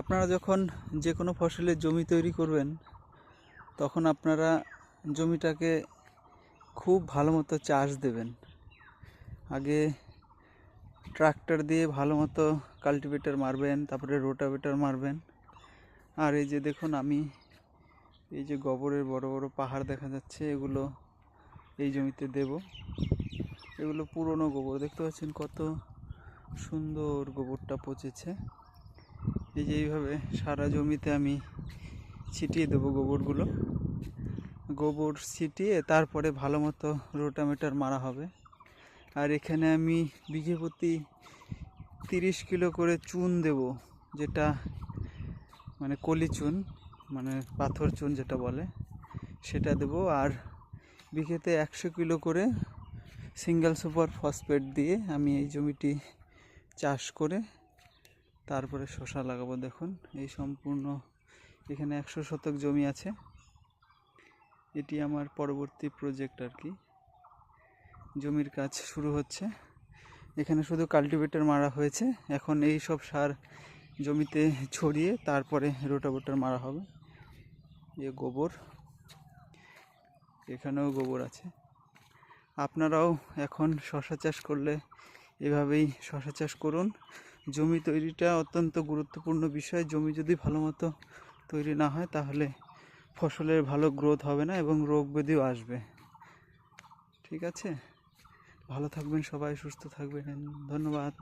আপনারা যখন যে কোনো ফসলের জমি তৈরি করবেন, তখন আপনারা জমিটাকে খুব ভালো মতো চাষ দেবেন। আগে ট্রাক্টর দিয়ে ভালো মতো কাল্টিভেটর মারবেন, তারপরে রোটাভেটর মারবেন। আর এই যে দেখুন, আমি এই যে গোবরের বড় বড় পাহাড় দেখা যাচ্ছে, এগুলো এই জমিতে দেব। এগুলো পুরনো গোবর, দেখতে পাচ্ছেন কত সুন্দর গোবরটা পচেছে। এই যে এইভাবে সারা জমিতে আমি ছিটিয়ে দেবো গোবরগুলো। গোবর ছিটিয়ে তারপরে ভালো মতো রোটাভেটর মারা হবে। আর এখানে আমি বিঘে প্রতি 30 কিলো করে চুন দেব, যেটা মানে কলি চুন, মানে পাথর চুন যেটা বলে, সেটা দেব। আর বিঘেতে 100 কিলো করে সিঙ্গেল সুপার ফসফেট দিয়ে আমি এই জমিটি চাষ করে তারপরে শসা লাগাবো। দেখুন, এই সম্পূর্ণ এখানে 100 শতক জমি আছে। এটি আমার পরবর্তী প্রজেক্ট আর কি। জমির কাজ শুরু হচ্ছে। এখানে শুধু কাল্টিভেটর মারা হয়েছে, এখন এই সব সার জমিতে ছড়িয়ে তারপরে রোটাভেটর মারা হবে। এ গোবর, এখানেও গোবর আছে। আপনারাও এখন শসা চাষ করলে এভাবেই শসা চাষ করুন। জমি তৈরিটা অত্যন্ত গুরুত্বপূর্ণ বিষয়। জমি যদি ভালো মতো তৈরি না হয়, তাহলে ফসলের ভালো গ্রোথ হবে না এবং রোগ ব্যাধিও আসবে। ঠিক আছে, ভালো থাকবেন সবাই, সুস্থ থাকবেন। ধন্যবাদ।